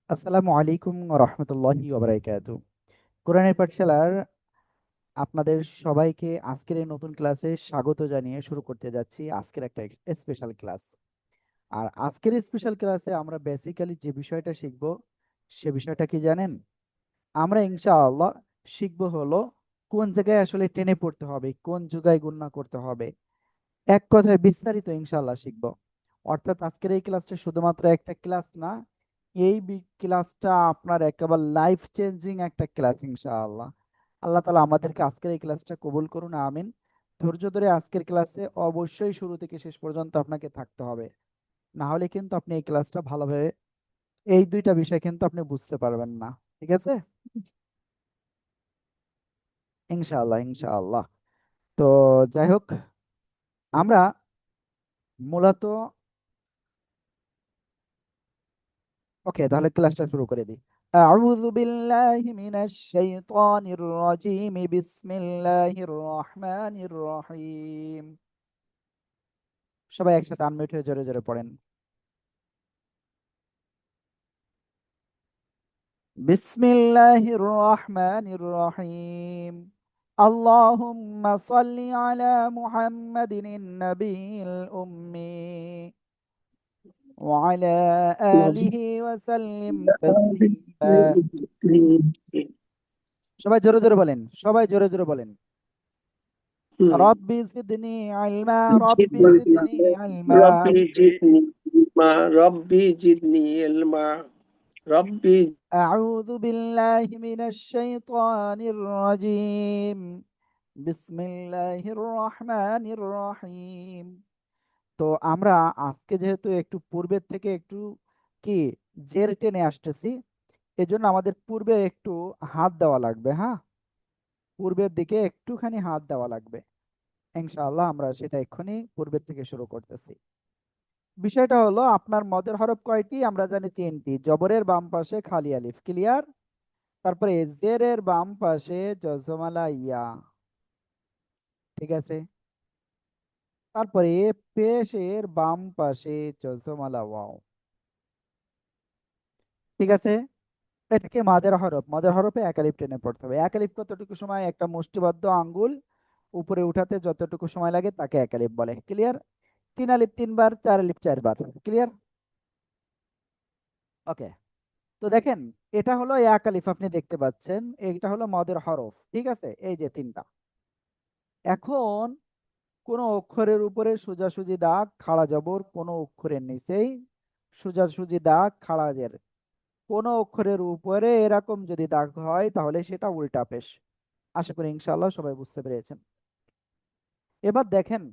আসসালামু আলাইকুম রহমতুল্লাহি ওবারাকাতু। কোরআনের পাঠশালার আপনাদের সবাইকে আজকের এই নতুন ক্লাসে স্বাগত জানিয়ে শুরু করতে যাচ্ছি আজকের একটা স্পেশাল ক্লাস। আর আজকের স্পেশাল ক্লাসে আমরা বেসিক্যালি যে বিষয়টা শিখব সে বিষয়টা কি জানেন? আমরা ইনশাআল্লাহ শিখব হলো কোন জায়গায় আসলে টেনে পড়তে হবে, কোন যুগায় গুণনা করতে হবে, এক কথায় বিস্তারিত ইনশাআল্লাহ শিখব। অর্থাৎ আজকের এই ক্লাসটা শুধুমাত্র একটা ক্লাস না, এই ক্লাসটা আপনার একেবারে লাইফ চেঞ্জিং একটা ক্লাস ইনশাআল্লাহ। আল্লাহ তাআলা আমাদেরকে আজকের এই ক্লাসটা কবুল করুন, আমিন। ধৈর্য ধরে আজকের ক্লাসে অবশ্যই শুরু থেকে শেষ পর্যন্ত আপনাকে থাকতে হবে, না হলে কিন্তু আপনি এই ক্লাসটা ভালোভাবে এই দুইটা বিষয় কিন্তু আপনি বুঝতে পারবেন না। ঠিক আছে? ইনশাআল্লাহ ইনশাআল্লাহ। তো যাই হোক, আমরা মূলত ওকে, তাহলে ক্লাসটা শুরু করে দিই। আউযু বিল্লাহি মিনাশ শাইতানির রাজিম। বিসমিল্লাহির রহমানির রহিম। সবাই একসাথে আনমিউট হয়ে জোরে জোরে পড়েন। বিসমিল্লাহির রহমানির রহিম। আল্লাহুম্মা সাল্লি আলা মুহাম্মাদিন নাবিয়িল উম্মি ওয়া আলা আলিহি ওয়া সাল্লিম তাসলিমা। সবাই জোরে জোরে বলেন, সবাই জোরে জোরে বলেন। রব্বি জিদনি ইলমা, রব্বি জিদনি ইলমা। ربي زدني علما ربي زدني علما ربي أعوذ بالله من الشيطان الرجيم. بسم الله الرحمن الرحيم. তো আমরা আজকে যেহেতু একটু পূর্বের থেকে একটু কি জের টেনে আসতেছি, এজন্য আমাদের পূর্বে একটু হাত দেওয়া লাগবে। হ্যাঁ, পূর্বের দিকে একটুখানি হাত দেওয়া লাগবে। ইনশাআল্লাহ আমরা সেটা এক্ষুনি পূর্বের থেকে শুরু করতেছি। বিষয়টা হলো, আপনার মদের হরফ কয়টি? আমরা জানি তিনটি। জবরের বাম পাশে খালি আলিফ, ক্লিয়ার। তারপরে জেরের বাম পাশে জজমালা ইয়া, ঠিক আছে। তারপরে পেশের বাম পাশে জজমালা ওয়াও, ঠিক আছে। এটাকে মাদের হরফ। মাদের হরফে এক আলিফ টেনে পড়তে হবে। এক আলিফ কতটুকু সময়? একটা মুষ্টিবদ্ধ আঙ্গুল উপরে উঠাতে যতটুকু সময় লাগে তাকে এক আলিফ বলে, ক্লিয়ার। তিন আলিফ তিনবার, চার আলিফ চারবার, ক্লিয়ার। ওকে, তো দেখেন, এটা হলো এক আলিফ, আপনি দেখতে পাচ্ছেন এইটা হলো মদের হরফ, ঠিক আছে। এই যে তিনটা। এখন কোন অক্ষরের উপরে সোজাসুজি দাগ, খাড়া জবর কোন অক্ষরের নিচেই সোজাসুজি দাগ, খাড়া জের কোন অক্ষরের উপরে এরকম যদি দাগ হয় তাহলে সেটা উল্টা পেশ। আশা করি ইনশাআল্লাহ সবাই বুঝতে পেরেছেন। এবার দেখেন,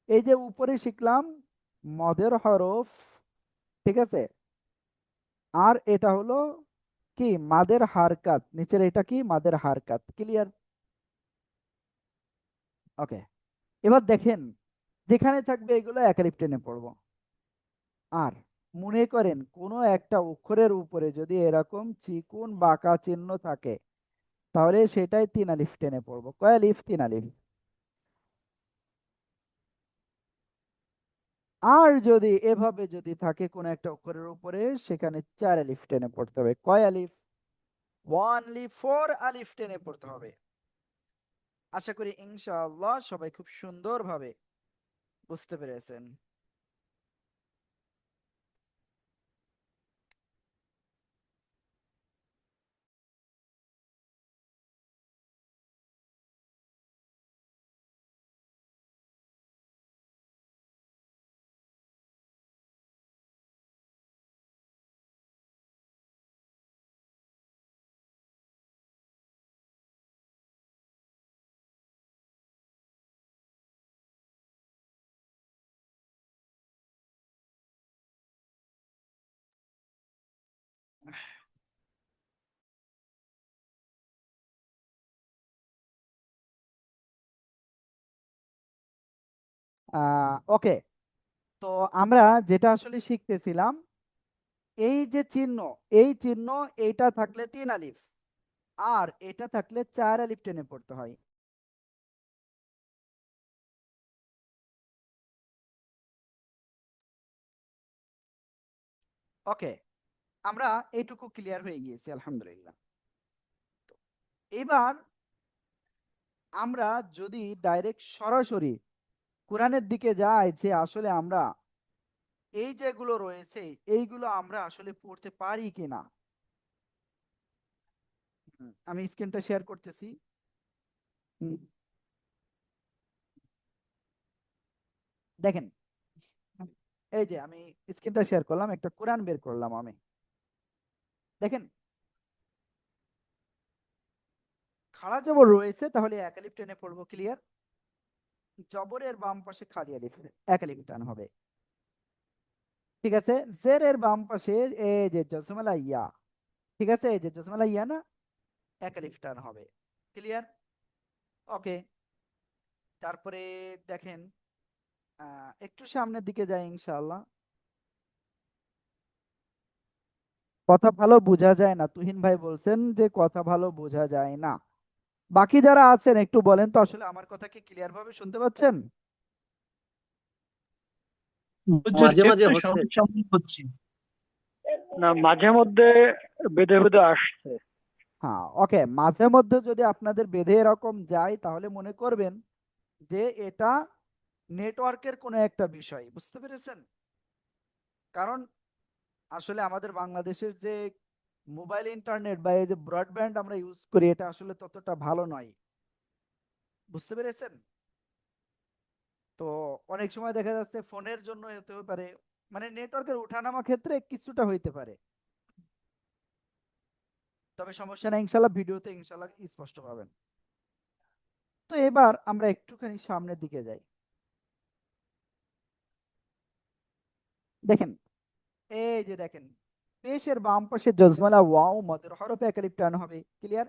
এই যে উপরে শিখলাম মদের হরফ, ঠিক আছে। আর এটা হলো কি মাদের হারকাত, নিচের এটা কি মাদের হারকাত, ক্লিয়ার। ওকে, এবার দেখেন, যেখানে থাকবে এগুলো একালিপ টেনে পড়বো। আর মনে করেন কোনো একটা অক্ষরের উপরে যদি এরকম চিকুন বাঁকা চিহ্ন থাকে তাহলে সেটাই তিন আলিফ টেনে পড়বো। কয় আলিফ? তিন আলিফ। আর যদি এভাবে যদি থাকে কোন একটা অক্ষরের উপরে, সেখানে চার আলিফ টেনে পড়তে হবে। কয় আলিফ? ওয়ানলি ফোর আলিফ টেনে পড়তে হবে। আশা করি ইনশাআল্লাহ সবাই খুব সুন্দরভাবে বুঝতে পেরেছেন। ওকে, তো আমরা যেটা আসলে শিখতেছিলাম, এই যে চিহ্ন, এই চিহ্ন, এইটা থাকলে তিন আলিফ, আর এটা থাকলে চার আলিফ টেনে পড়তে হয়। ওকে, আমরা এইটুকু ক্লিয়ার হয়ে গিয়েছি আলহামদুলিল্লাহ। এবার আমরা যদি ডাইরেক্ট সরাসরি কোরআনের দিকে যাই যে আসলে আমরা এই যেগুলো রয়েছে এইগুলো আমরা আসলে পড়তে পারি কিনা। আমি স্ক্রিনটা শেয়ার করতেছি। হুম, দেখেন এই যে আমি স্ক্রিনটা শেয়ার করলাম, একটা কোরআন বের করলাম আমি। দেখেন খাড়া জবর রয়েছে, তাহলে এক আলিফ টেনে পড়বো, ক্লিয়ার। জবরের বাম পাশে খালি আলিফ, এক আলিফ টান হবে, ঠিক আছে। জেরের বাম পাশে এই যে জসমলা ইয়া, ঠিক আছে, এই যে জসমলা ইয়া না, এক আলিফ টান হবে, ক্লিয়ার। ওকে, তারপরে দেখেন একটু সামনের দিকে যাই ইনশাআল্লাহ। কথা ভালো বোঝা যায় না, তুহিন ভাই বলছেন যে কথা ভালো বোঝা যায় না। বাকি যারা আছেন একটু বলেন তো, আসলে আমার কথা কি ক্লিয়ার ভাবে শুনতে পাচ্ছেন? হুজুর মাঝে মাঝে একটু হচ্ছে। সমস্যা হচ্ছে। না, মাঝে মধ্যে বেঁধে বেঁধে আসছে। হ্যাঁ, ওকে, মাঝে মধ্যে যদি আপনাদের বেঁধে এরকম যায় তাহলে মনে করবেন যে এটা নেটওয়ার্কের কোনো একটা বিষয়, বুঝতে পেরেছেন? কারণ আসলে আমাদের বাংলাদেশের যে মোবাইল ইন্টারনেট বা এই যে ব্রডব্যান্ড আমরা ইউজ করি, এটা আসলে ততটা ভালো নয়, বুঝতে পেরেছেন? তো অনেক সময় দেখা যাচ্ছে ফোনের জন্য হতে পারে, মানে নেটওয়ার্কের ওঠানামা ক্ষেত্রে কিছুটা হইতে পারে। তবে সমস্যা নাই, ইনশাল্লাহ ভিডিওতে ইনশাল্লাহ স্পষ্ট পাবেন। তো এবার আমরা একটুখানি সামনের দিকে যাই। দেখেন এই যে দেখেন পেশের বাম পাশে জজমালা ওয়াও মদের হরফে এক আলিফ টান হবে, ক্লিয়ার।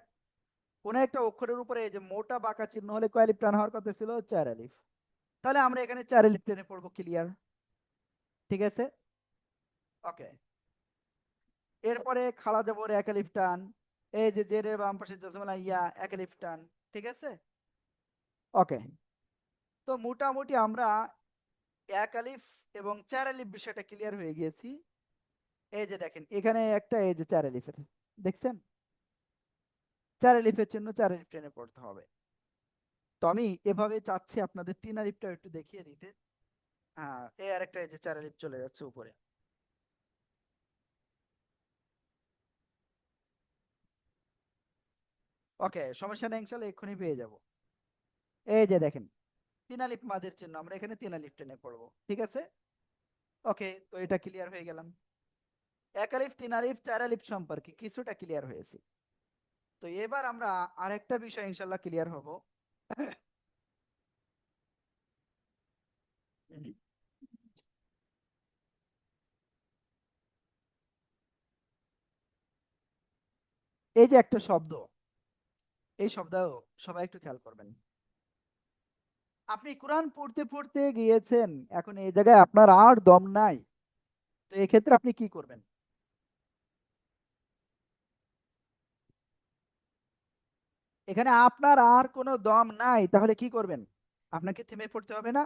কোন একটা অক্ষরের উপরে এই যে মোটা বাঁকা চিহ্ন হলে কয় আলিফ টান হওয়ার কথা ছিল? 4 আলিফ। তাহলে আমরা এখানে 4 আলিফ টেনে পড়বো, ক্লিয়ার, ঠিক আছে। ওকে, এরপরে খাড়া জবর এক আলিফ টান, এই যে জেরের বাম পাশে জজমালা ইয়া এক আলিফ টান, ঠিক আছে। ওকে, তো মোটামুটি আমরা এক আলিফ এবং 4 আলিফ বিষয়টা ক্লিয়ার হয়ে গিয়েছি। এই যে দেখেন এখানে একটা এই যে 4 আলিফের, দেখছেন? 4 আলিফের জন্য 4 আলিফ টেনে পড়তে হবে। তো আমি এভাবে চাচ্ছি আপনাদের 3 আলিফটা একটু দেখিয়ে দিতে। এই আর একটা এই যে 4 আলিফ চলে যাচ্ছে উপরে। ওকে, সমস্যা নেই, ইনশাল্লাহ এক্ষুনি পেয়ে যাব। এই যে দেখেন 3 আলিফ মাদের চিহ্ন, আমরা এখানে 3 আলিফ টেনে পড়বো, ঠিক আছে। ওকে, তো এটা ক্লিয়ার হয়ে গেলাম। 1 আলিফ 3 আলিফ 4 আলিফ সম্পর্কে কিছুটা ক্লিয়ার হয়েছে। তো এবার আমরা আরেকটা বিষয় ইনশাল্লাহ ক্লিয়ার হব। এই যে একটা শব্দ, এই শব্দ সবাই একটু খেয়াল করবেন। আপনি কোরআন পড়তে পড়তে গিয়েছেন, এখন এই জায়গায় আপনার আর দম নাই, তো এক্ষেত্রে আপনি কি করবেন? এখানে আপনার আর কোনো দম নাই, তাহলে কি করবেন? আপনাকে থেমে পড়তে হবে না?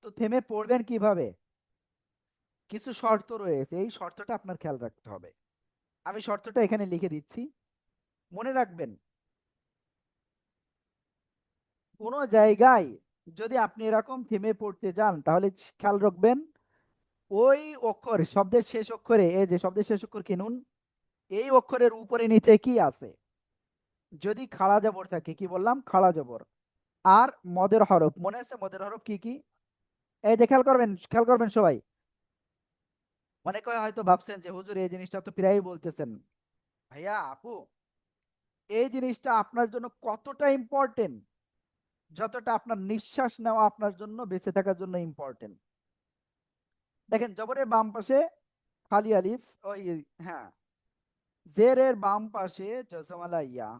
তো থেমে পড়বেন কিভাবে? কিছু শর্ত রয়েছে, এই শর্তটা আপনার খেয়াল রাখতে হবে। আমি শর্তটা এখানে লিখে দিচ্ছি, মনে রাখবেন। কোনো জায়গায় যদি আপনি এরকম থেমে পড়তে যান তাহলে খেয়াল রাখবেন ওই অক্ষর শব্দের শেষ অক্ষরে, এই যে শব্দের শেষ অক্ষর কি নুন, এই অক্ষরের উপরে নিচে কি আছে? যদি খাড়া জবর থাকে, কি বললাম? খাড়া জবর। আর মদের হরফ, মনে আছে মদের হরফ কি কি? এই যে খেয়াল করবেন, খেয়াল করবেন সবাই। অনেকে হয়তো ভাবছেন যে হুজুর এই জিনিসটা তো প্রায়ই বলতেছেন। ভাইয়া আপু, এই জিনিসটা আপনার জন্য কতটা ইম্পর্টেন্ট, যতটা আপনার নিঃশ্বাস নেওয়া আপনার জন্য বেঁচে থাকার জন্য ইম্পর্টেন্ট। দেখেন জবরের বাম পাশে খালি আলিফ, ওই, হ্যাঁ, জেরের বাম পাশে জজমালা ইয়া।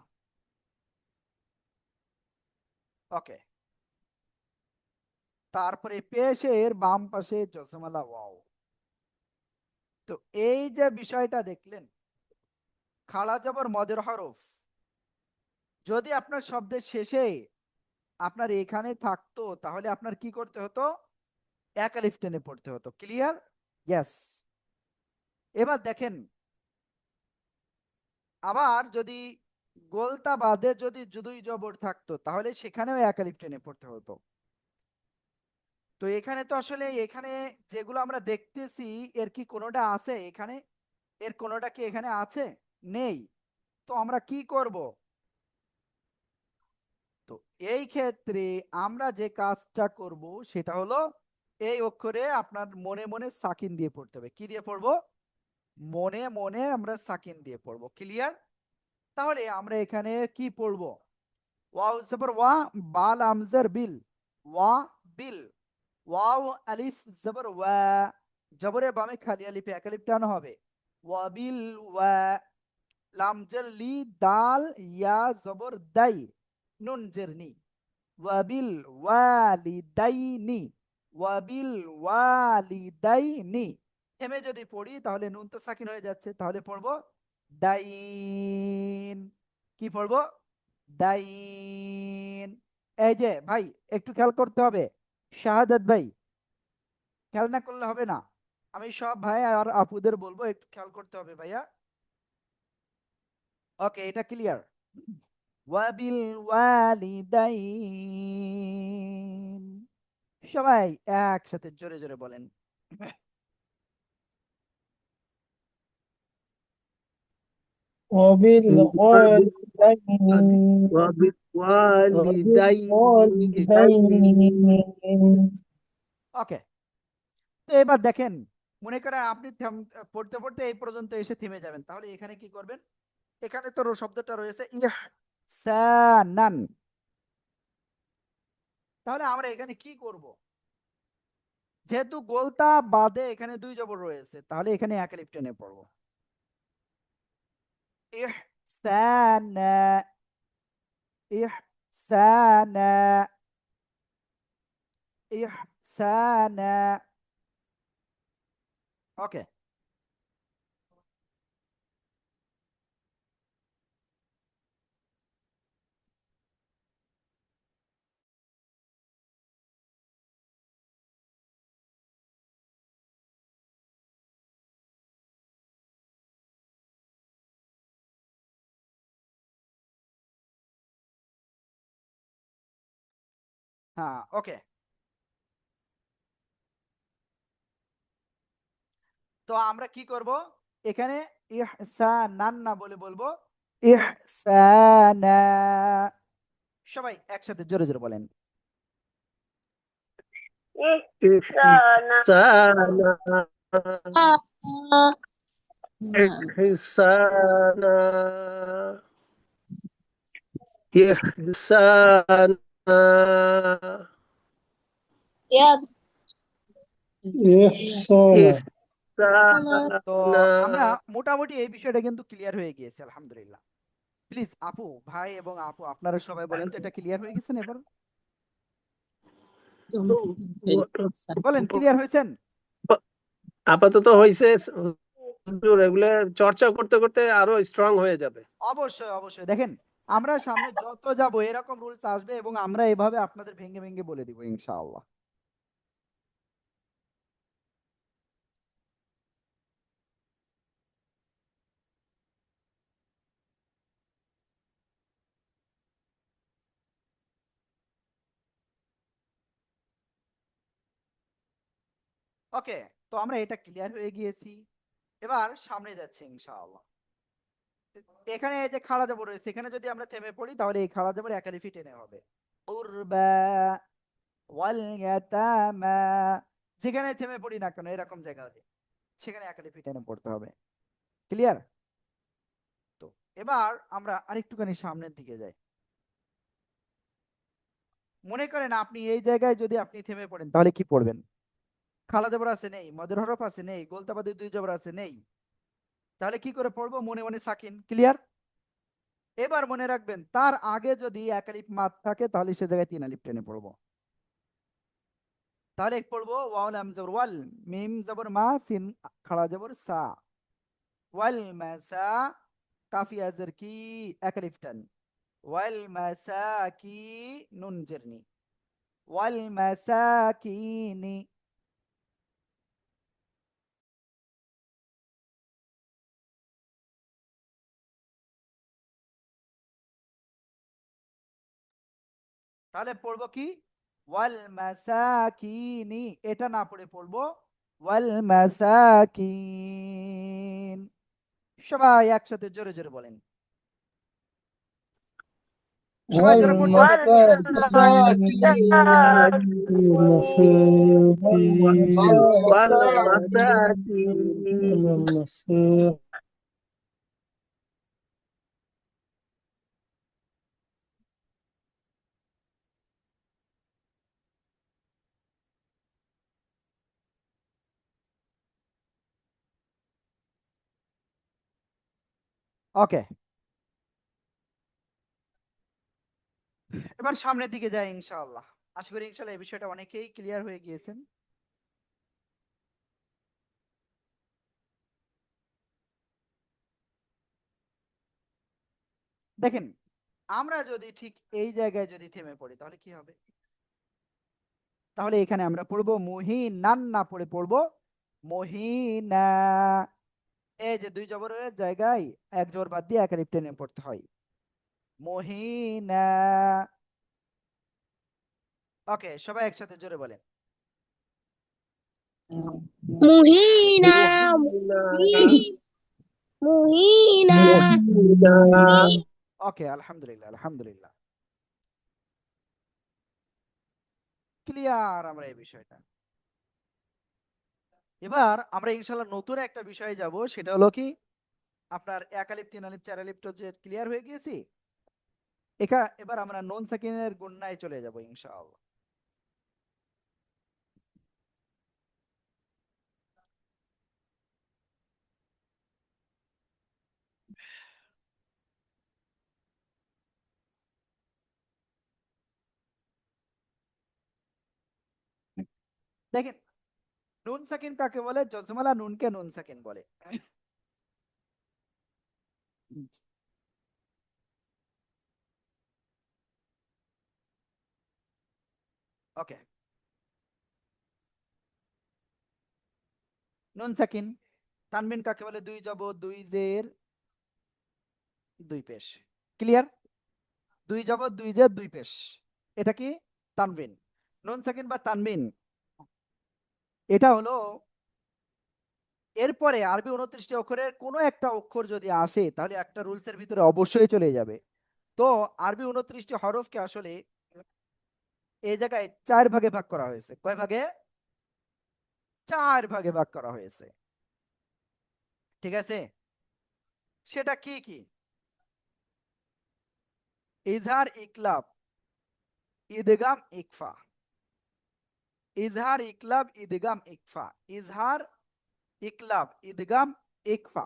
ওকে, তারপরে পেশের বাম পাশে জজমালা ওয়াও। তো এই যে বিষয়টা দেখলেন, খাড়া জবর মদের হরফ যদি আপনার শব্দের শেষে আপনার এখানে থাকতো তাহলে আপনার কি করতে হতো? 1 আলিফ টেনে পড়তে হতো, ক্লিয়ার? ইয়েস। এবার দেখেন, আবার যদি গোলতা বাদে যদি দুই জবর থাকতো তাহলে সেখানেও এক আলিফ টেনে পড়তে হতো। তো এখানে তো আসলে এখানে যেগুলো আমরা দেখতেছি এর কি কোনোটা আছে এখানে? এর কোনোটা কি এখানে আছে? নেই। তো আমরা কি করব? তো এই ক্ষেত্রে আমরা যে কাজটা করব সেটা হলো এই অক্ষরে আপনার মনে মনে সাকিন দিয়ে পড়তে হবে। কি দিয়ে পড়বো? মনে মনে আমরা সাকিন দিয়ে পড়বো। ক্লিয়ার? তাহলে আমরা এখানে কি পড়বো? ওয়াও জবর ওয়া, বা লাম জের বিল, ওয়া বিল, ওয়াও আলিফ জবর ওয়া, জবরের বামে খালি আলিফে এক আলিফ টানো হবে, ওয়া বিল ওয়া, লাম জের লি, দাল ইয়া জবর দাই, নুন জের নি, ওয়া বিল ওয়ালিদাইনি, ওয়া বিল ওয়ালিদাইনি। থেমে যদি পড়ি তাহলে নুন তো সাকিন হয়ে যাচ্ছে, তাহলে পড়বো দাইন। কি পড়বো? দাইন। এই যে ভাই, একটু খেয়াল করতে হবে। শাহাদাত ভাই, খেয়াল না করলে হবে না। আমি সব ভাই আর আপুদের বলবো একটু খেয়াল করতে হবে ভাইয়া। ওকে, এটা ক্লিয়ার? ওয়াবিল ওয়ালিদাইন। সবাই একসাথে জোরে জোরে বলেন। وبالوالدين وبالوالدين ওকে, তো এবার দেখেন, মনে করেন আপনি পড়তে পড়তে এই পর্যন্ত এসে থেমে যাবেন, তাহলে এখানে কি করবেন? এখানে তো শব্দটা রয়েছে ইহসানান। তাহলে আমরা এখানে কি করব? যেহেতু গোলতা বাদে এখানে দুই জবর রয়েছে, তাহলে এখানে এক আলিফ টেনে পড়বো। ইহসানা, ইহসানা, ইহসানা। ওকে, হ্যাঁ, ওকে। তো আমরা কি করব? এখানে ইহসানান না বলে বলবো ইহসানা। সবাই একসাথে জোরে জোরে বলেন। إحسانا إحسانا إحسانا إحسانا তো আমরা إحسانا মোটামুটি এই বিষয়টা কিন্তু ক্লিয়ার হয়ে গিয়েছে, আলহামদুলিল্লাহ। প্লিজ আপু, ভাই এবং আপু আপনারা সবাই বলেন তো এটা ক্লিয়ার হয়ে গেছেন এবার? বলেন ক্লিয়ার হয়েছেন? আপাতত হয়েছে। হুজুর, এগুলো চর্চা করতে করতে আরো স্ট্রং হয়ে যাবে। অবশ্যই অবশ্যই। দেখেন, আমরা সামনে যত যাব এরকম রুলস আসবে এবং আমরা এভাবে আপনাদের ভেঙে ভেঙে বলে দিব ইনশাআল্লাহ। ওকে, তো আমরা এটা ক্লিয়ার হয়ে গিয়েছি। এবার সামনে যাচ্ছি ইনশাআল্লাহ। এখানে এই যে খাড়া জবর রয়েছে, এখানে যদি আমরা থেমে পড়ি তাহলে এই খাড়া জবর এক আলিফই টেনে হবে। উরবা ওয়াল ইয়াতামা, যেখানে থেমে পড়ি না কেন এরকম জায়গা হলে সেখানে এক আলিফই টেনে পড়তে হবে। ক্লিয়ার? তো এবার আমরা আরেকটুখানি সামনের দিকে যাই। মনে করেন আপনি এই জায়গায় যদি আপনি থেমে পড়েন তাহলে কি পড়বেন? খাড়া জবর আছে নেই, মদের হরফ আছে নেই, গোলতা বাদে দুই জবর আছে নেই, তাহলে কি করে পড়বো? মনে মনে সাকিন। ক্লিয়ার? এবার মনে রাখবেন, তার আগে যদি এক আলিফ মাদ থাকে তাহলে সে জায়গায় তিন আলিফ টেনে পড়বো। তাহলে পড়বো ওয়াও লাম জবর ওয়াল, মিম জবর মা, সিন খাড়া জবর সা, ওয়াল মাসা, কাফিয়া জের কি, এক আলিফ টান, ওয়াল মাসাকি, নুন জেরনি, ওয়াল মাসাকিনি। তাহলে পড়বো কি ওয়াল মাসাকিনি, এটা না পড়ে পড়বো ওয়াল মাসাকিন। সবাই একসাথে জোরে জোরে বলেন, সবাই জোরে পড়তে হবে একটু। ওকে, এবার সামনের দিকে যাই ইনশাআল্লাহ। আশা করি ইনশাআল্লাহ এই বিষয়টা অনেকেই ক্লিয়ার হয়ে গিয়েছেন। দেখেন, আমরা যদি ঠিক এই জায়গায় যদি থেমে পড়ি তাহলে কি হবে? তাহলে এখানে আমরা পড়বো মুহিনান না পড়ে পড়বো মহিনা। এই যে দুই জবরের জায়গায় এক জবর বাদ দিয়ে এক আলিফ টেনে পড়তে হয়, মহিনা। ওকে, সবাই একসাথে জোরে বলেন। মুহিনা মুহিনা ওকে, আলহামদুলিল্লাহ আলহামদুলিল্লাহ, ক্লিয়ার আমরা এই বিষয়টা। এবার আমরা ইনশাআল্লাহ নতুন একটা বিষয়ে যাব, সেটা হলো কি আপনার এক আলিফ তিন আলিফ চার আলিফ তো যে ক্লিয়ার হয়ে গিয়েছি, এবার আমরা নুন সাকিনের গুণনায় চলে যাব ইনশাআল্লাহ। দেখেন, নুন সাকিন কাকে বলে? জজমালা নুনকে নুন সাকিন বলে। ওকে, নুন সাকিন। তানবিন কাকে বলে? দুই জবর দুই জের দুই পেশ। ক্লিয়ার? দুই জবর দুই জের দুই পেশ, এটা কি তানবিন। নুন সাকিন বা তানবিন, এটা হলো এরপরে আরবি 29টি অক্ষরের কোনো একটা অক্ষর যদি আসে তাহলে একটা রুলসের ভিতরে অবশ্যই চলে যাবে। তো আরবি 29টি হরফকে আসলে এই জায়গায় চার ভাগে ভাগ করা হয়েছে। কয় ভাগে? চার ভাগে ভাগ করা হয়েছে। ঠিক আছে, সেটা কি কি? ইজহার, ইকলাব, ইদগাম, ইকফা। ইজহার, ইকলাব, ইদগাম, ইকফা। ইজহার, ইকলাব, ইদগাম, ইকফা।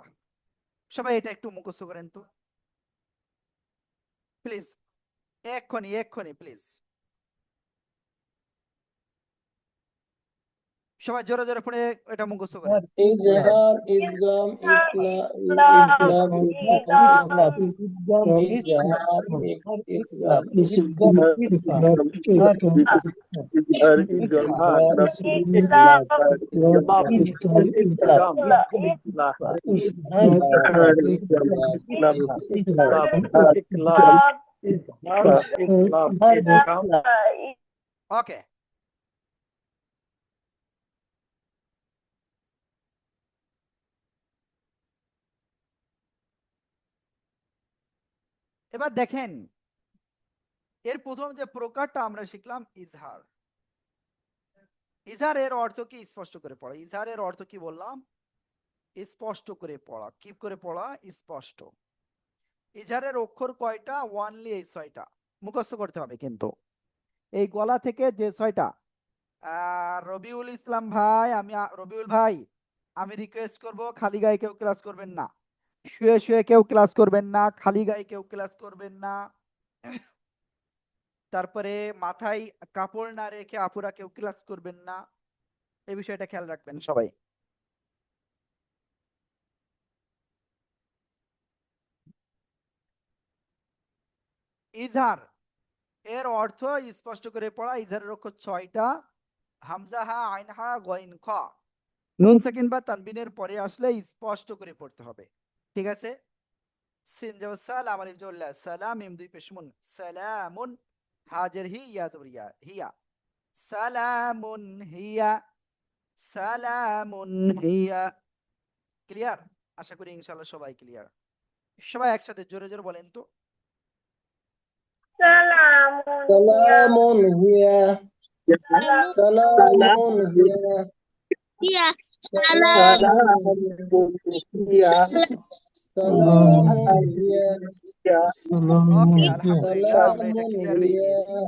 সবাই এটা একটু মুখস্থ করেন তো প্লিজ, এক্ষুনি এক্ষুনি প্লিজ। সবাই জোরে জোরে পড়ে এটা মুখস্থ করেন। ইজহার, ইদগাম, ইকলাব, ইকলাব, ইজহার, ইদগাম, ওকে, এবার দেখেন, এর প্রথম যে প্রকারটা আমরা শিখলাম ইজহার। ইজহারের অর্থ কি? স্পষ্ট করে পড়া। ইজহারের অর্থ কি বললাম? স্পষ্ট করে পড়া। কি করে পড়া? স্পষ্ট। ইজহারের অক্ষর কয়টা? ওয়ানলি এই ছয়টা মুখস্থ করতে হবে। কিন্তু এই গলা থেকে যে ছয়টা, রবিউল ইসলাম ভাই, রবিউল ভাই, আমি রিকোয়েস্ট করব খালি গায়ে কেউ ক্লাস করবেন না, শুয়ে শুয়ে কেউ ক্লাস করবেন না, খালি গায়ে কেউ ক্লাস করবেন না। তারপরে মাথায় কাপড় না রেখে আপুরা কেউ ক্লাস করবেন না, এই বিষয়টা খেয়াল রাখবেন সবাই। ইজহার এর অর্থ স্পষ্ট করে পড়া। ইজহারের অক্ষর ছয়টা, হামজা, হা, আইন, হা, গইন, খ। নুন সাকিন বা তানবিনের পরে আসলে স্পষ্ট করে পড়তে হবে। ঠিক আছে? সিন জবর সাল, আলিফ জবর লা, সালাম, মিম দুই পেশ মুন, সালামুন। হাজের হি, ইয়া জবর ইয়া, হিয়া। সালামুন হিয়া, সালামুন হিয়া। ক্লিয়ার? আশা করি ইনশাআল্লাহ সবাই ক্লিয়ার। সবাই একসাথে জোরে জোরে বলেন তো। সালামুন হিয়া, সালামুন হিয়া, হিয়া সালামুন হিয়া, সালামুন হিয়া, ওকে, আলহামদুলিল্লাহ, আমরা এটা সালামুন ক্লিয়ার হয়ে হিয়া। গিয়েছি।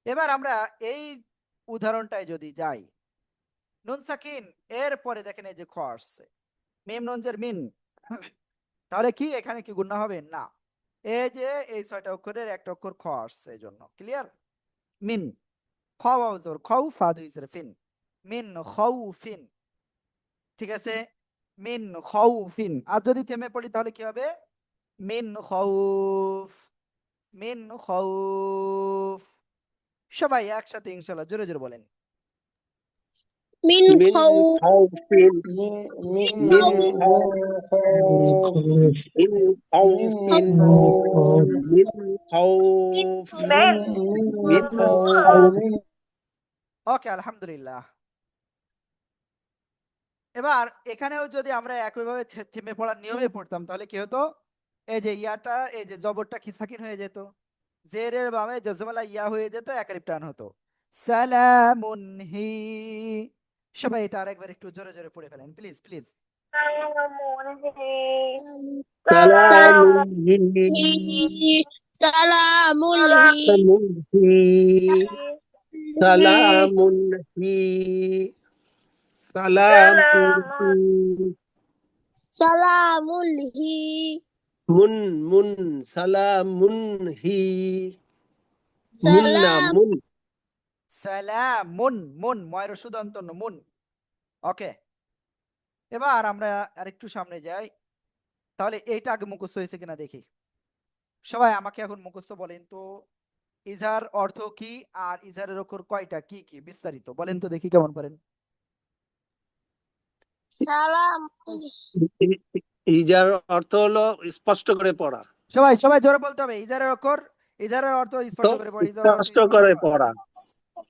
এবার আমরা এই উদাহরণটায় যদি যাই, নুন সাকিন এর পরে দেখেন এই যে খ আসছে, মিম নুনজের মিন, তাহলে কি এখানে কি গুণা হবে? না, এই যে এই 6টা অক্ষরের একটা অক্ষর খ আসছে, এই জন্য ক্লিয়ার। মিন, খ ওয়াও জবর খাউ, ফা দুই জের ফিন, মিন খাউফিন। ঠিক আছে, মিন খাউফিন। আর যদি থেমে পড়ি তাহলে কি হবে? মিন খাউফ, মিন খাউফ। সবাই একসাথে ইনশাআল্লাহ জোরে জোরে বলেন। মিন মিন খাউ খাউফিন, মিন মিন খাউফ, মিন খাউফিন, মিন খাউফ, মিন খাউফ, মিন মিন খাউফ। ওকে, আলহামদুলিল্লাহ। এবার এখানেও যদি আমরা একইভাবে থেমে পড়ার নিয়মে পড়তাম তাহলে কি হতো? এই যে ইয়াটা, এই যে জবরটা কি সাকিন হয়ে যেত, জেরের বামে জজমালা ইয়া হয়ে যেত, একারিপ টান হতো, সালামুন হি। সবাই এটা আরেকবার একটু জোরে জোরে পড়ে ফেলেন প্লিজ প্লিজ। সালামুন হি, সালামুল হি, সালামুন হি, সালামুন হি, সালামুল হি, মুন মুন, সালামুন হি, মুন না সালাম মুন। সালামুন, মুন ময়ের সুদন্ত মুন। ওকে, এবার আমরা আরেকটু সামনে যাই, তাহলে এইটা আগে মুখস্থ হয়েছে কিনা দেখি। সবাই আমাকে এখন মুখস্থ বলেন তো, ইজার অর্থ কি আর ইজারের অক্ষর কয়টা, কি কি বিস্তারিত বলেন তো দেখি কেমন পারেন। সালামুল ইজার অর্থ হলো স্পষ্ট করে পড়া, সবাই সবাই জোরে বলতে হবে, ইজারের অক্ষর, ইজারের অর্থ তো স্পষ্ট করে পড়া, ইজারের অর্থ স্পষ্ট স্পষ্ট করে করে পড়া,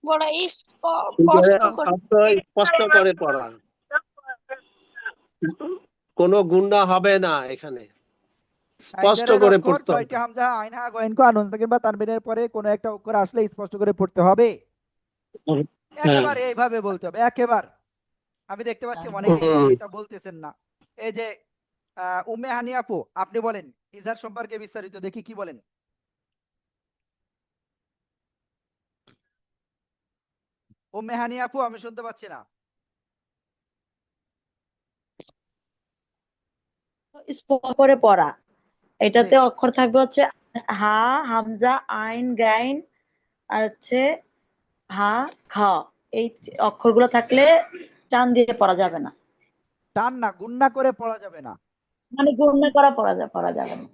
বড় ইজারের স্পষ্ট করে অর্থ স্পষ্ট করে পড়া, কোনো গুণা হবে না এখানে, স্পষ্ট ইজারের করে অক্ষর পড়তে 6টি হবে। হামজা, আইন, হা, গইন, ক, নুন সাকিন বা তানবিনের পরে কোনো একটা অক্ষর আসলে স্পষ্ট করে পড়তে হবে, হ্যাঁ, একেবারে এইভাবে বলতে হবে একেবারে। আমি দেখতে পাচ্ছি অনেকে কিন্তু এটা বলতেছেন না। এই যে উম্মে হানি আপু, আপনি বলেন ইজার সম্পর্কে বিস্তারিত দেখি, কি বলেন? উম্মে হানি আপু, আমি শুনতে পাচ্ছি না। স্পষ্ট করে পড়া। জি, এটাতে অক্ষর থাকবে হচ্ছে হা, হামজা, আইন, গাইন আর হচ্ছে হা, খ। এই অক্ষরগুলো থাকলে টান দিয়ে পড়া যাবে না, টান না, গুন্না করে পড়া যাবে না। মানে গণনা করা পড়া যাবে না।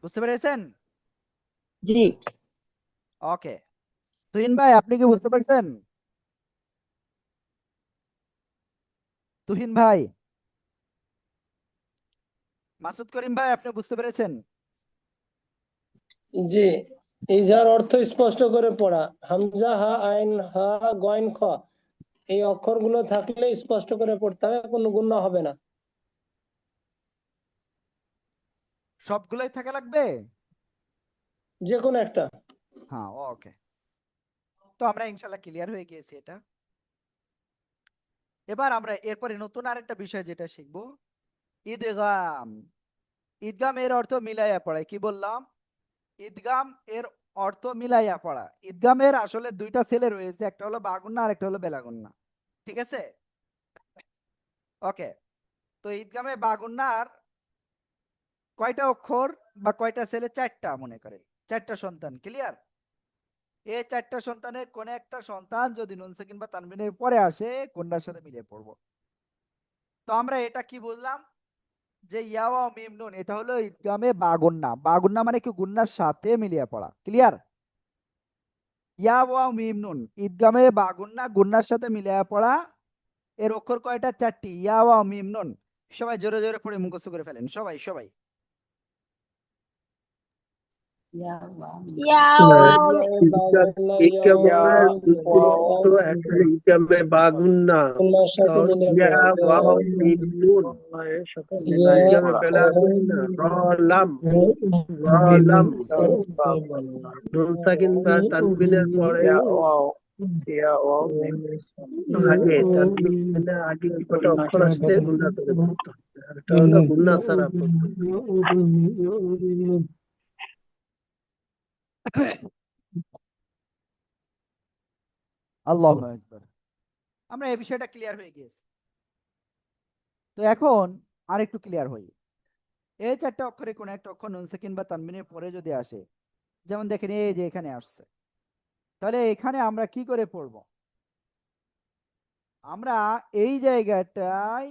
বুঝতে পেরেছেন? জি। ওকে, তুহিন ভাই আপনি কি বুঝতে পারছেন? তুহিন ভাই, মাসুদ করিম ভাই, আপনি বুঝতে পেরেছেন? জি, ইজার অর্থ স্পষ্ট করে পড়া, হামজা, হা, আইন, হা, গইন, খ, এই অক্ষরগুলো থাকলে স্পষ্ট করে পড়তে হবে, কোনো গুণা হবে না। সবগুলাই থাকা লাগবে? যে কোনো একটা। হ্যাঁ, ওকে, তো আমরা ইনশাল্লাহ ক্লিয়ার হয়ে গিয়েছি এটা। এবার আমরা এরপরে নতুন আরেকটা বিষয় যেটা শিখবো, ঈদগাম। ঈদগাম এর অর্থ মিলাইয়া পড়া, কি বললাম? ঈদগাম এর অর্থ মিলাইয়া পড়া। ঈদগামের আসলে দুইটা ছেলে রয়েছে, একটা হলো বাগুন্না আর একটা হলো বেলাগুন্না, ঠিক আছে? ওকে, তো ঈদগামে বাগুন্নার কয়টা অক্ষর বা কয়টা ছেলে? 4টা, মনে করেন 4টা সন্তান, ক্লিয়ার? এই 4টা সন্তানের কোন একটা সন্তান যদি নুন সাকিন বা তানবিনের পরে আসে, কোনটার সাথে মিলিয়ে পড়বো। তো আমরা এটা কি বুঝলাম, যে ইয়া ওয়া মিম নুন এটা হলো ঈদগামে বাগুন্না। বাগুন্না মানে কি? গুন্নার সাথে মিলিয়ে পড়া, ক্লিয়ার? ইয়া ওয়া মিম নুন ঈদগামে বাগুন্না, গুন্নার সাথে মিলিয়ে পড়া। এর অক্ষর কয়টা? 4টি, ইয়া ওয়া মিম নুন। সবাই জোরে জোরে পড়ে মুখস্থ করে ফেলেন, সবাই সবাই। ইয়া হ্যাঁ, ওয়াও ইকামের দুটি অর্থ একটা ইকামে বাগুন্না গুন্নার সাথে মিলে ইয়া পড়া ওয়াও মিম নুন এর সাথে ইয়া মিলাইয়ে ইকামে পড়া বেলাগুন্না লাম লাম নুন সাকিন বা তানবিনের পরে ইয়া ওয়াও মিম আগে তানবিনের আগে কি কটা অক্ষর আসলে গুন্না করে পড়তে হবে আর এটা হলো গুন্না ছাড়া পড়তে হবে। আল্লাহু আকবার। আমরা এই বিষয়টা ক্লিয়ার হয়ে গিয়েছি। তো এখন আরেকটু ক্লিয়ার হই। এই চারটা অক্ষরে কোন একটা অক্ষর নুন সাকিন বা তানবিনের পরে যদি আসে, যেমন দেখেন এই যে এখানে আসছে, তাহলে এখানে আমরা কি করে পড়ব? আমরা এই জায়গাটায়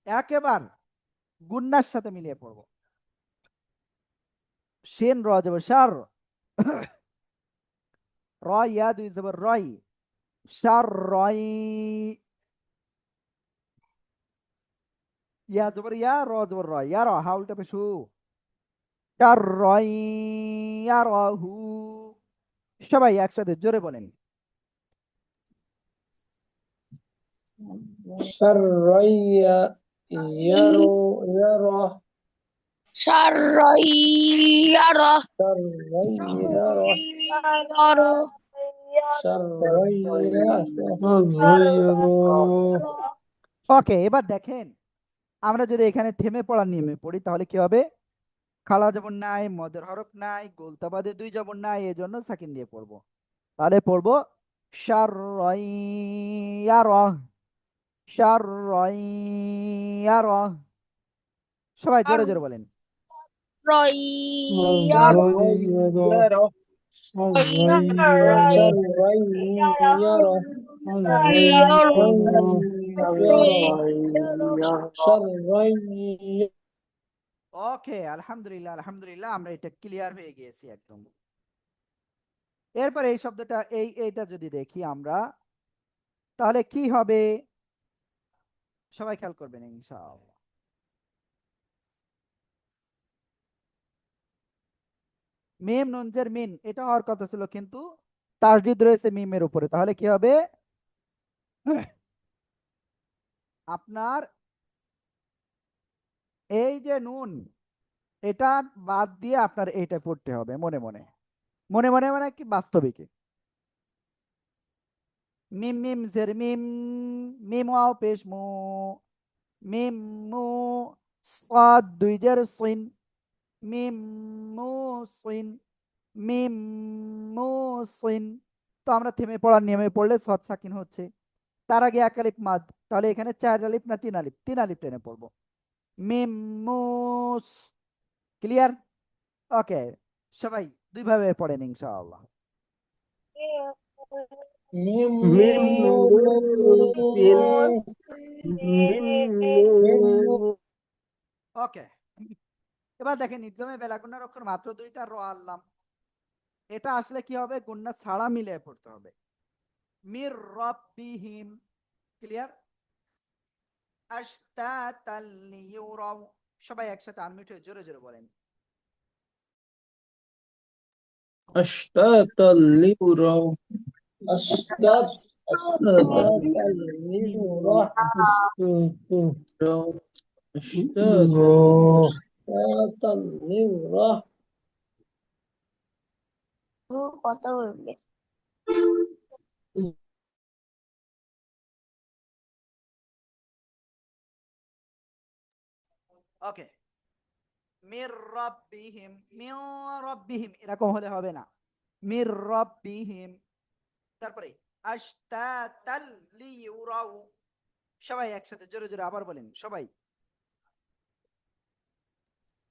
একেবারে গুন্নার সাথে মিলিয়ে পড়ব। শিন র জবর শার, র ইয়া দুই জবর রয়, শার রয়, ইয়া জবর ইয়া, র জবর রয়, ইয়া র হা উল্টা পেশু, শার রয়, ইয়া রহু। সবাই একসাথে জোরে বলেন। শাররাইয়া ইয়ারা শাররাইয়ারা শাররাইয়ারা ইয়ারা ওকে, এবার দেখেন আমরা যদি এখানে থেমে পড়ার নিয়মে পড়ি তাহলে কি হবে? খালা জবর নাই, মদের হরফ নাই, গোলতাবাদে দুই জবর নাই, এজন্য সাকিন দিয়ে পড়বো। তাহলে পড়বো শাররাইয়ারা, শাররাইয়ারা। সবাই জোরে জোরে বলেন। শাররাইয়ারা শাররাইয়ারা শাররাইয়া ওকে, আলহামদুলিল্লাহ আলহামদুলিল্লাহ, আমরা এটা ক্লিয়ার হয়ে গিয়েছি একদম। এরপরে এই শব্দটা এইটা যদি দেখি আমরা, তাহলে কি হবে? সবাই খেয়াল করবেন ইনশাআল্লাহ। মিম নুনজের মিন, এটা হওয়ার কথা ছিল, কিন্তু তাসদিদ রয়েছে মিমের উপরে, তাহলে কি হবে? আপনার এই যে নুন, এটা বাদ দিয়ে আপনার এইটা পড়তে হবে মনে মনে। মনে মনে মানে কি? বাস্তবিক। মিম মিম জের মিম, মিম ওয়াও পেশ মু, মিম মু, সাদ দুই জের সিন, মিম মু সিন, মিম মু সিন। তো আমরা থেমে পড়ার নিয়মে পড়লে সৎ সাকিন হচ্ছে, তার আগে এক আলিফ মাদ, তাহলে এখানে 4 আলিফ না 3 আলিফ? 3 আলিফ টেনে পড়বো। মিম মুস। ক্লিয়ার? ওকে, সবাই দুই ভাবে পড়েন ইনশাআল্লাহ। মিম নুন সিন মিম নুন। ওকে, এবার দেখেন ইদগামে বেলাগুন্নার অক্ষর মাত্র দুইটা, র আল্লাম। এটা আসলে কি হবে? গুন্না ছাড়া মিলিয়ে পড়তে হবে। মির রাব্বিহিম। ক্লিয়ার? আশতাতাল লিয়ুরাউ। সবাই একসাথে আনমিউট হয়ে জোরে জোরে বলেন। أشتاتا ليروا أشتاتا ليروا أشتاتا ليروا কথা হয়ে গেছে। ওকে, মির রাব্বিহিম, মির রাব্বিহিম এরকম হলে হবে না। মির রাব্বিহিম, তারপরে আশতাতাল লিয়ুরাউ। সবাই একসাথে জোরে জোরে আবার বলেন সবাই।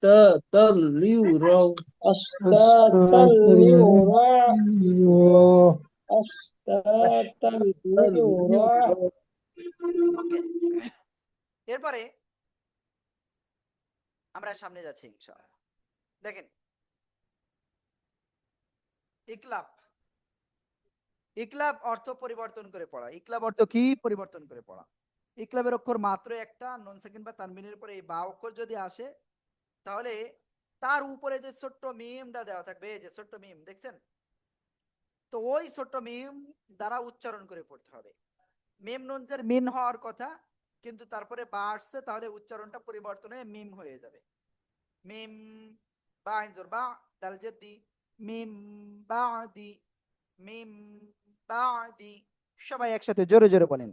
أشتاتا ليروا أشتاتا ليروا أشتاتا ليروا ওকে, এরপরে আমরা সামনে যাচ্ছি ইনশাআল্লাহ। দেখেন ইকলাব, ইকলাব অর্থ পরিবর্তন করে পড়া। ইকলাব অর্থ কি? পরিবর্তন করে পড়া। ইকলাবের অক্ষর মাত্র একটা, নুন সাকিন বা তানবিনের পরে এই বা অক্ষর যদি আসে, তাহলে তার উপরে যে ছোট্ট মিমটা দেওয়া থাকবে, এই যে ছোট্ট মিম দেখছেন, তো ওই ছোট্ট মিম দ্বারা উচ্চারণ করে পড়তে হবে। মিম নুনজের মিন হওয়ার কথা, কিন্তু তারপরে বা আসছে, তাহলে উচ্চারণটা পরিবর্তন হয়ে মিম হয়ে যাবে। মিম বা আইনজোর বা দাল জেদ্দি, মিম বাদি, মিম বাদি। সবাই একসাথে জোরে জোরে বলেন।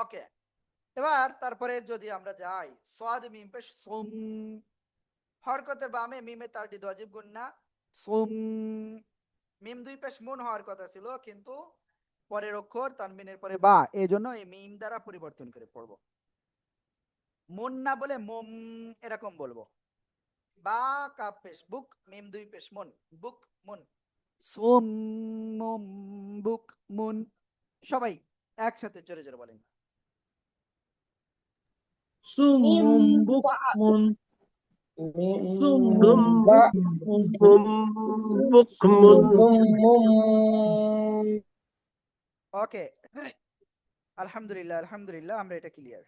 ওকে, এবার তারপরে যদি আমরা যাই সাদ মিম পেশ সুম, হরকতের বামে মিমে তারডিদ ওয়াজিব গুন্না সুম। মিম দুই পেশ মুন হওয়ার কথা ছিল, কিন্তু পরের অক্ষর তানবিনের পরে বা, এই জন্য এই মিম দ্বারা পরিবর্তন করে পড়বো। মুন না বলে মুম এরকম বলবো। বা কাপ পেশ বুক, মিম দুই পেশ মুন, বুক মুন, সুম মুম বুক মুন। সবাই একসাথে জোরে জোরে বলেন। ওকে, আলহামদুলিল্লাহ আলহামদুলিল্লাহ, আমরা এটা ক্লিয়ার।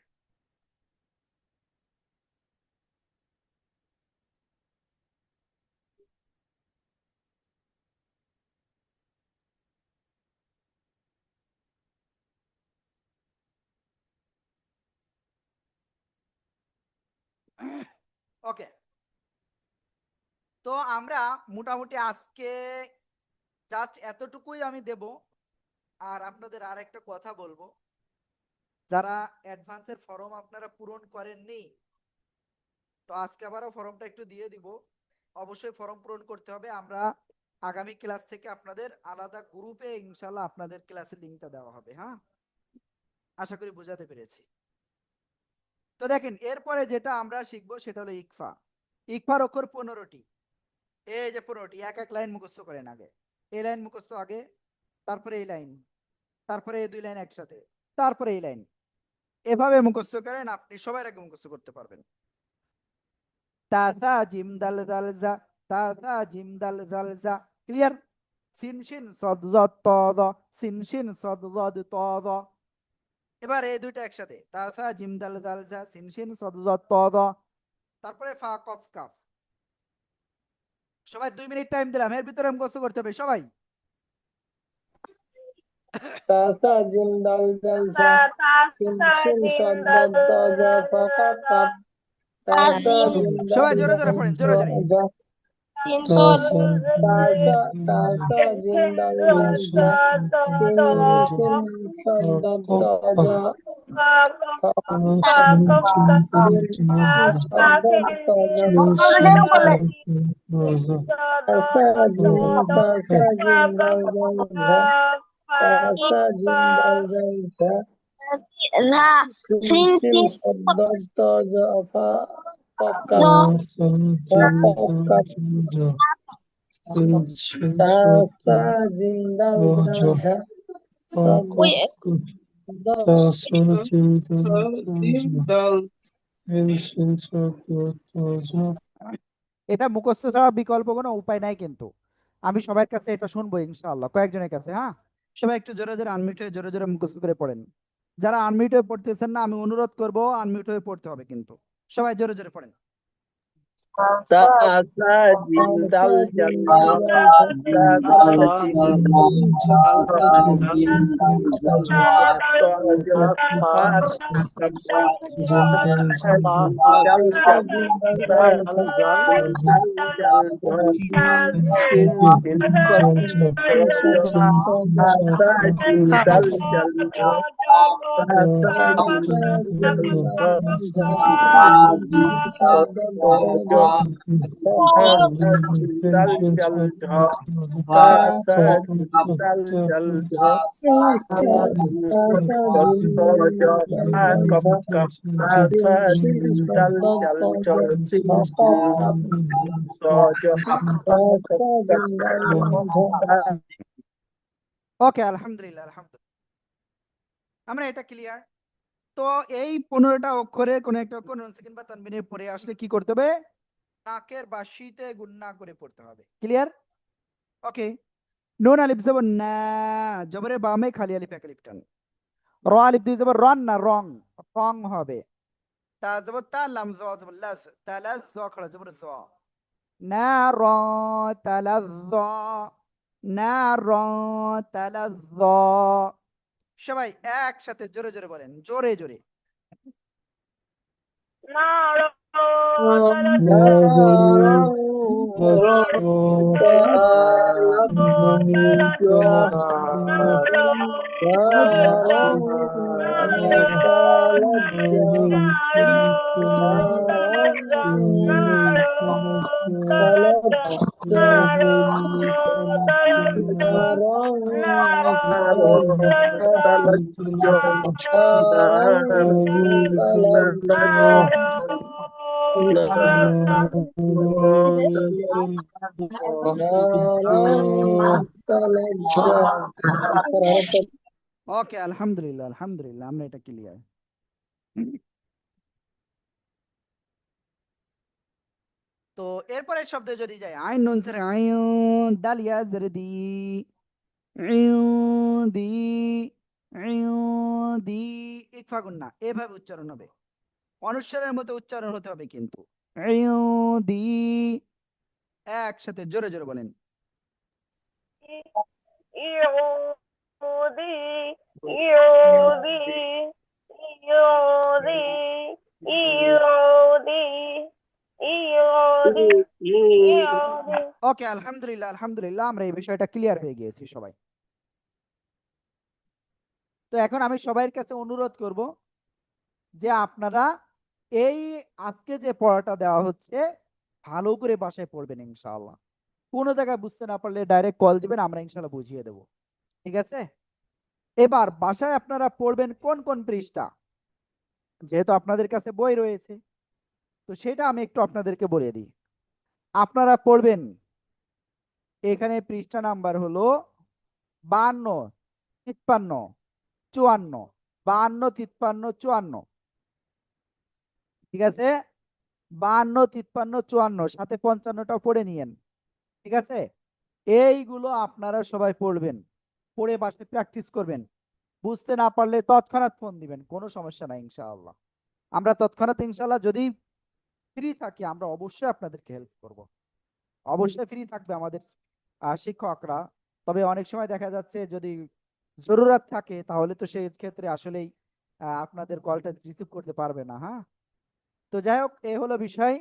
ওকে, তো আমরা মোটামুটি আজকে জাস্ট এতটুকুই আমি দেব। আর আপনাদের আর একটা কথা বলবো, যারা অ্যাডভান্সের ফর্ম আপনারা পূরণ করেননি, তো আজকে আবারও ফর্মটা একটু দিয়ে দিব। অবশ্যই ফর্ম পূরণ করতে হবে। আমরা আগামী ক্লাস থেকে আপনাদের আলাদা গ্রুপে ইনশাল্লাহ আপনাদের ক্লাসের লিঙ্কটা দেওয়া হবে। হ্যাঁ, আশা করি বোঝাতে পেরেছি। তো দেখেন, এরপরে যেটা আমরা শিখবো সেটা হলো ইকফা। ইকফার অক্ষর 15টি। এই যে 15টি, এক এক লাইন মুখস্থ করেন। আগে এই লাইন মুখস্থ আগে, তারপরে এই লাইন, তারপরে এই দুই লাইন একসাথে, তারপরে এই লাইন। এভাবে মুখস্থ করেন, আপনি সবার আগে মুখস্থ করতে পারবেন। তাসা জিম দাল জাল জা, তাসা জিম দাল জাল জা। ক্লিয়ার? সিন শিন সদ জদ ত দ, সিন শিন সদ জদ ত দ। এবার এই দুইটা একসাথে, তাসা জিম দাল জাল জা, সিন শিন সদ জদ ত দ। তারপরে ফা কফ কাফ। সবাই 2 মিনিট টাইম দিলাম, এর ভিতরে মুখস্থ করতে হবে সবাই। তাতা জিম দাল জাল জা, সিন শিন সদ দদ ত জ ফ কাফ কাফ। তাতা জিম দাল সবাই জোরে জাল জোরে পড়েন, জোরে জোরে। জা, তাতা তাতা জিম দাল জাল জা, সিন শিন সদ দদ ত জ ফ কাফ কাফ, সিন সদ দদ ত জ তাসা জিম দাল জাল জা, তাসা জিম দাল জাল জা, সিন শিন সদ দদ ত জ ফ কাফ কাফ, ফ কাফ কাফ। তাসা জিম দাল জাল জা, সদ দদ এটা মুখস্থ ছাড়া বিকল্প কোনো উপায় নাই, কিন্তু আমি সবার কাছে এটা শুনবো ইনশাআল্লাহ, কয়েকজনের কাছে। হ্যাঁ, সবাই একটু জোরে জোরে আনমিউট হয়ে জোরে জোরে মুখস্থ করে পড়েন। যারা আনমিউট হয়ে পড়তেছেন না, আমি অনুরোধ করব আনমিউট হয়ে পড়তে হবে, কিন্তু সবাই জোরে জোরে পড়েন। তাসা জিম দাল জাল জা, তাসা জিম দাল জাল জা, ত জ ফা কাফ কাফ, তাসা জিম দাল জাল জা, জিম দাল জাল জা, সিন শিন সদ ত জ, তাসা জিম দাল জাল জা, তাসা জিম দাল জা, সিন শিন সদ ত জ, তাসা জিম দাল জাল জা, তাসা জিম দাল জাল জা, সিন শিন সদ ত জ ফা কাফ কাফ, তাসা জিম দাল জাল জা, সিন শিন ত জ ফা কাফ কাফ। ওকে, আলহামদুলিল্লাহ আলহামদুলিল্লাহ, আমরা এটা ক্লিয়ার। তো এই 15টা অক্ষরের কোন একটা অক্ষর নুন সাকিন বা তানবিনের পরে আসলে কি করতে হবে? নাকের বাসিতে গুন্না করে পড়তে হবে। ক্লিয়ার? ওকে, নুন আলিফ জবর না, জবরের বামে খালি আলিফ এক আলিফ টান। র আলিফ দুই জবর রন না রং, রং হবে। তা জবর তা, লাম জ জবর লাজ, তালাজ জ খড়া জবর জ। না র তালাজ জ, না র তালাজ জ। সবাই একসাথে জোরে জোরে বলেন, জোরে জোরে। نارا ওকে, আলহামদুলিল্লাহ আলহামদুলিল্লাহ, আমরা এটা ক্লিয়ার। তো এরপরের শব্দে যদি যাই, আইন নুন জের আইন, দাল ইয়া জের দি, দি, দি, ইকফা গুন্না, এভাবে উচ্চারণ হবে। অনুস্বরের মতো উচ্চারণ হতে হবে কিন্তু। দি, একসাথে জোরে জোরে বলেন। يودي يودي يودي يودي يودي يودي ওকে, আলহামদুলিল্লাহ আলহামদুলিল্লাহ, আমরা এই বিষয়টা ক্লিয়ার হয়ে গিয়েছি সবাই। তো এখন আমি সবার কাছে অনুরোধ করব যে আপনারা এই আজকে যে পড়াটা দেওয়া হচ্ছে ভালো করে বাসায় পড়বেন ইনশাআল্লাহ। কোনো জায়গায় বুঝতে না পারলে ডাইরেক্ট কল দিবেন, আমরা ইনশাআল্লাহ বুঝিয়ে দেব। ঠিক আছে? এবার বাসায় আপনারা পড়বেন কোন কোন পৃষ্ঠা, যেহেতু আপনাদের কাছে বই রয়েছে তো সেটা আমি একটু আপনাদেরকে বলে দিই। আপনারা পড়বেন এখানে পৃষ্ঠা নাম্বার হলো 52, 53, 54, 52, 53, 54। ঠিক আছে? 52, 53, 54 সাথে 55টাও পড়ে নিয়েন। ঠিক আছে? এইগুলো আপনারা সবাই পড়বেন, পড়ে বাসায় প্র্যাকটিস করবেন। বুঝতে না পারলে তৎক্ষণাৎ ফোন দিবেন, কোনো সমস্যা নাই ইনশাআল্লাহ। আমরা তৎক্ষণাৎ ইনশাআল্লাহ যদি ফ্রি থাকি আমরা অবশ্যই আপনাদেরকে হেল্প করব। অবশ্যই ফ্রি থাকবে আমাদের শিক্ষকরা। তবে অনেক সময় দেখা যাচ্ছে যদি জরুরত থাকে তাহলে তো সেই ক্ষেত্রে আসলেই আপনাদের কলটা রিসিভ করতে পারবে না। হ্যাঁ, তো যাই হোক, এই হলো বিষয়।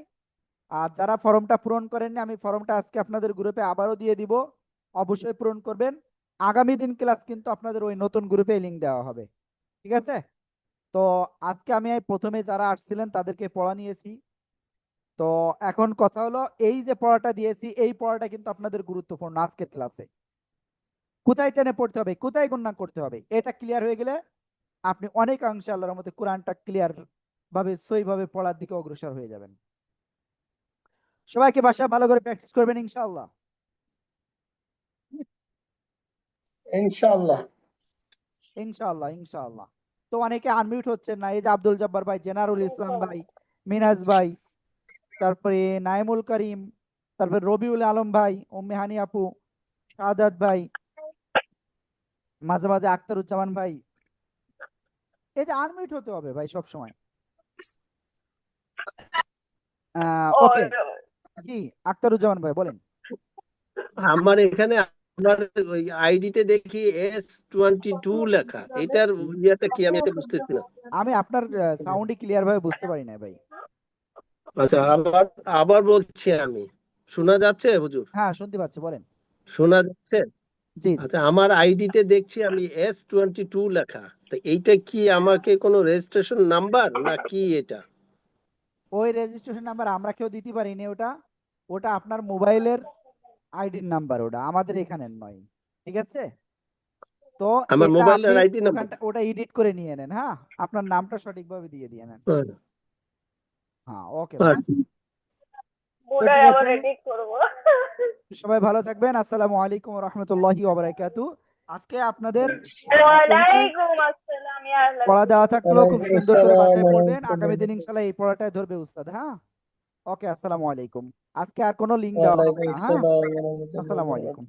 আর যারা ফর্মটা পূরণ করেননি, আমি ফর্মটা আজকে আপনাদের গ্রুপে আবারও দিয়ে দিব, অবশ্যই পূরণ করবেন। আগামী দিন ক্লাস কিন্তু আপনাদের ওই নতুন গ্রুপে লিংক দেওয়া হবে। ঠিক আছে? তো আজকে আমি প্রথমে যারা আসছিলেন তাদেরকে পড়া নিয়েছি। তো এখন কথা হলো, এই যে পড়াটা দিয়েছি এই পড়াটা কিন্তু আপনাদের গুরুত্বপূর্ণ আজকের ক্লাসে। কোথায় টেনে পড়তে হবে, কোথায় গণনা করতে হবে, এটা ক্লিয়ার হয়ে গেলে আপনি অনেকাংশে আল্লাহর মধ্যে কোরআনটা ক্লিয়ার ভাবে সহিভাবে পড়ার দিকে অগ্রসর হয়ে যাবেন। সবাইকে বাসায় ভালো করে প্র্যাকটিস করবেন ইনশাআল্লাহ। ইনশাআল্লাহ ইনশাআল্লাহ ইনশাআল্লাহ। তো অনেকে আনমিউট হচ্ছেন না, এই যে আব্দুল জব্বার ভাই, জেনারুল ইসলাম ভাই, মিনহাজ ভাই, তারপরে নাইমুল করিম, তারপরে রবিউল আলম ভাই, উম্মে হানি আপু, শাহাদাত ভাই, মাঝে মাঝে আখতারুজ্জামান ভাই, এই যে আনমিউট হতে হবে ভাই সব সময়। ওকে, জি আখতারুজ্জামান ভাই বলেন। আমার এখানে আমার ওই আইডিতে দেখি S22 লেখা, এটার ইয়েটা কি আমি এটা বুঝতেছি না। আমি আপনার সাউন্ডই ক্লিয়ার ভাবে বুঝতে পারি না ভাই। আচ্ছা, আবার আবার বলছি আমি, শোনা যাচ্ছে হুজুর? হ্যাঁ শুনতে পাচ্ছি, বলেন। শোনা যাচ্ছে? জি জি। আচ্ছা, আমার আইডিতে দেখছি আমি S22 লেখা, তো এইটা কি আমাকে কোনো রেজিস্ট্রেশন নাম্বার না কি এটা? ওই রেজিস্ট্রেশন নাম্বার আমরা কেউ দিতে পারিনি, ওটা ওটা আপনার মোবাইলের আইডির নাম্বার, ওটা আমাদের এখানের নয়। ঠিক আছে? তো আমার এটা মোবাইলের আপনি আইডি নাম্বার? ওটা এডিট করে নিয়ে নেন। হ্যাঁ, আপনার নামটা সঠিকভাবে দিয়ে দিয়ে নেন। হ্যাঁ ওকে ভাই। আচ্ছা, তো ওটাই ঠিক আবার আছে, এডিট করব। সবাই ভালো থাকবেন। আসসালামু আলাইকুম ওয়া রাহমাতুল্লাহি ওয়া বারাকাতুহু। আজকে আপনাদের ওয়ালাইকুম আসসালাম ইয়া আল্লাহ। পড়া দেওয়া থাকলো, খুব ওয়ালাইকুম সুন্দর করে বাসায় আসসালাম পড়বেন। ওয়া আগামী দিন রাহমাতুল্লাহ। ইনশাআল্লাহ এই পড়াটাই ধরবে উস্তাদ। হ্যাঁ ওকে, আসসালামু আলাইকুম। আজকে আর কোনো লিঙ্ক দেওয়া হবে ওয়ালাইকুম না। হ্যাঁ, আসসালাম ওয়া রাহমাতুল্লাহি ওয়া আসসালামু বারাকাতুহু। আলাইকুম।